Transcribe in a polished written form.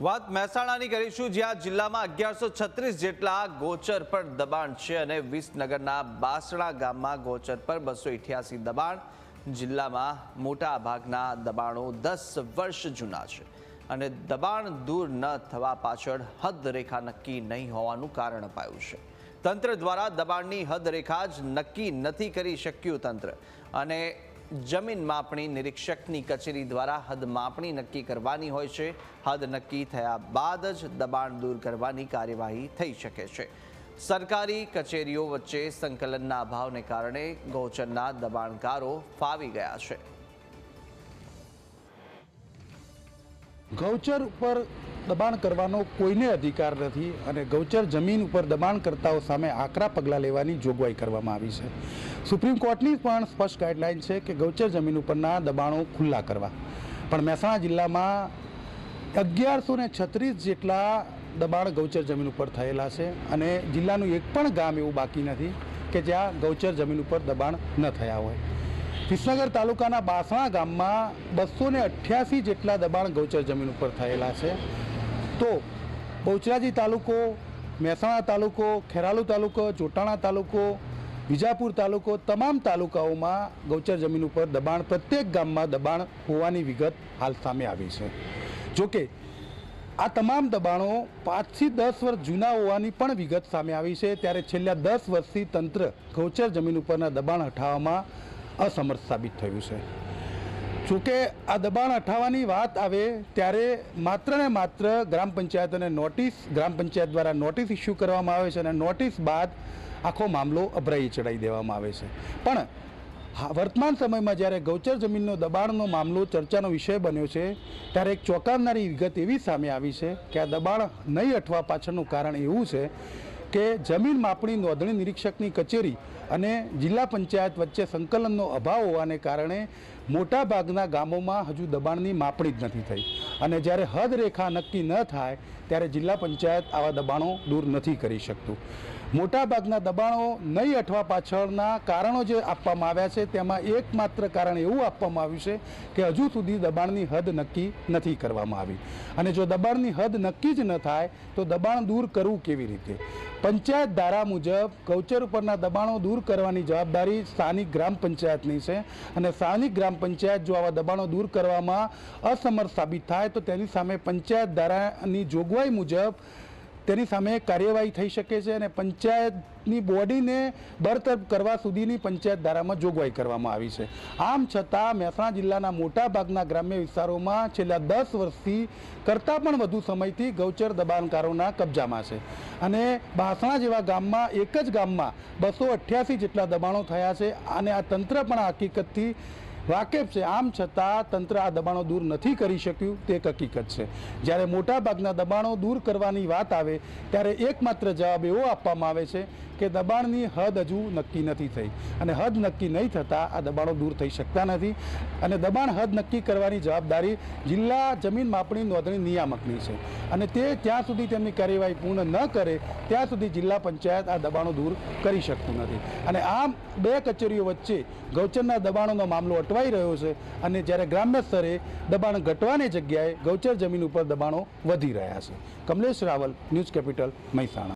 વાત મહેસાણાની કરીશું, જ્યાં જિલ્લામાં 1136 જેટલા ગોચર પર દબાણ છે અને વિસનગરના બાસણા ગામમાં ગોચર પર 288 દબાણ. જિલ્લામાં મોટા ભાગના દબાણો 10 વર્ષ જૂના છે અને દબાણ દૂર ન થવા પાછળ હદ રેખા નક્કી નહીં હોવાનું કારણ અપાયું છે. તંત્ર દ્વારા દબાણની હદ રેખા જ નક્કી નથી કરી શક્યું તંત્ર, અને જમીન માપણી નિરીક્ષકની કચેરી દ્વારા હદ માપણી નક્કી કરવાની હોય છે. હદ નક્કી થયા બાદ જ દબાણ દૂર કરવાની કાર્યવાહી થઈ શકે છે. સરકારી કચેરીઓ વચ્ચે સંકલનના અભાવને કારણે ગૌચરના દબાણકારો ફાવી ગયા છે. ગૌચર ઉપર દબાણ કરવાનો કોઈને અધિકાર નથી અને ગૌચર જમીન ઉપર દબાણકર્તાઓ સામે આકરા પગલાં લેવાની જોગવાઈ કરવામાં આવી છે. સુપ્રીમ કોર્ટની પણ સ્પષ્ટ ગાઈડલાઈન છે કે ગૌચર જમીન ઉપરના દબાણો ખુલ્લા કરવા. પણ મહેસાણા જિલ્લામાં 1136 જેટલા દબાણ ગૌચર જમીન ઉપર થયેલા છે અને જિલ્લાનું એક પણ ગામ એવું બાકી નથી કે જ્યાં ગૌચર જમીન ઉપર દબાણ ન થયા હોય. વિસનગર તાલુકાના બાસણા ગામમાં 288 જેટલા દબાણ ગૌચર જમીન ઉપર થયેલા છે. તો બહુચરાજી તાલુકો, મહેસાણા તાલુકો, ખેરાલુ તાલુકો, ચોટાણા તાલુકો, વિજાપુર તાલુકો, તમામ તાલુકાઓમાં ગૌચર જમીન ઉપર દબાણ, પ્રત્યેક ગામમાં દબાણ હોવાની વિગત હાલ સામે આવી છે. જોકે આ તમામ દબાણો 5 થી 10 વર્ષ જૂના હોવાની પણ વિગત સામે આવી છે. ત્યારે છેલ્લા 10 વર્ષથી તંત્ર ગૌચર જમીન ઉપરના દબાણ હટાવવામાં અસમર્થ સાબિત થયું છે. જોકે આ દબાણ હટાવવાની વાત આવે ત્યારે માત્ર ને માત્ર ગ્રામ પંચાયતોને ગ્રામ પંચાયત દ્વારા નોટિસ ઇસ્યુ કરવામાં આવે છે અને નોટિસ બાદ આખો મામલો અભરાઈ ચડાવી દેવામાં આવે છે. પણ વર્તમાન સમયમાં જ્યારે ગૌચર જમીનનો દબાણનો મામલો ચર્ચાનો વિષય બન્યો છે ત્યારે એક ચોંકાવનારી વિગત એવી સામે આવી છે કે આ દબાણ નહીં હટવા પાછળનું કારણ એવું છે કે જમીન માપણી નોંધણી નિરીક્ષકની કચેરી અને જિલ્લા પંચાયત વચ્ચે સંકલનનો અભાવ હોવાને કારણે મોટાભાગના ગામોમાં હજુ દબાણની માપણી જ નથી થઈ અને જ્યારે હદ રેખા નક્કી ન થાય ત્યારે જિલ્લા પંચાયત આવા દબાણો દૂર નથી કરી શકતું. મોટાભાગના દબાણો નહીં હટવા પાછળના કારણો જે આપવામાં આવ્યા છે તેમાં એકમાત્ર કારણ એવું આપવામાં આવ્યું છે કે હજુ સુધી દબાણની હદ નક્કી નથી કરવામાં આવી અને જો દબાણની હદ નક્કી જ ન થાય તો દબાણ દૂર કરવું કેવી રીતે? પંચાયત ધારા મુજબ ગૌચર ઉપરના દબાણો દૂર કરવાની જવાબદારી સ્થાનિક ગ્રામ પંચાયતની છે અને સ્થાનિક ગ્રામ પંચાયત જો આવા દબાણો દૂર કરવામાં અસમર્થ સાબિત થાય તો તેની સામે પંચાયત ધારાની જોગવાઈ મુજબ તેની સામે કાર્યવાહી થઈ શકે છે અને પંચાયતની બોડીને બરતરફ કરવા સુધીની પંચાયત ધારામાં જોગવાઈ કરવામાં આવી છે. આમ છતાં મહેસાણા જિલ્લાના મોટાભાગના ગ્રામ્ય વિસ્તારોમાં છેલ્લા 10 વર્ષથી કરતાં પણ વધુ સમયથી ગૌચર દબાણકારોના કબજામાં છે અને બાસણા જેવા ગામમાં એક જ ગામમાં 288 જેટલા દબાણો થયા છે અને આ તંત્ર પણ આ હકીકતથી વાકેફ છે. આમ છતાં તંત્ર આ દબાણો દૂર નથી કરી શક્યું તે એક હકીકત છે. જ્યારે મોટાભાગના દબાણો દૂર કરવાની વાત આવે ત્યારે એકમાત્ર જવાબ એવો આપવામાં આવે છે કે દબાણની હદ હજુ નક્કી નથી થઈ અને હદ નક્કી નહીં થતાં આ દબાણો દૂર થઈ શકતા નથી અને દબાણ હદ નક્કી કરવાની જવાબદારી જિલ્લા જમીન માપણી નોંધણી નિયામકની છે અને તે ત્યાં સુધી તેમની કાર્યવાહી પૂર્ણ ન કરે ત્યાં સુધી જિલ્લા પંચાયત આ દબાણો દૂર કરી શકતું નથી અને આમ બે કચેરીઓ વચ્ચે ગૌચરના દબાણોનો મામલો અટવાઈ રહ્યો છે અને જ્યારે ગ્રામ્ય સ્તરે દબાણ ઘટવાની જગ્યાએ ગૌચર જમીન ઉપર દબાણો વધી રહ્યા છે. Kamlesh Raval, news capital, Mehsana.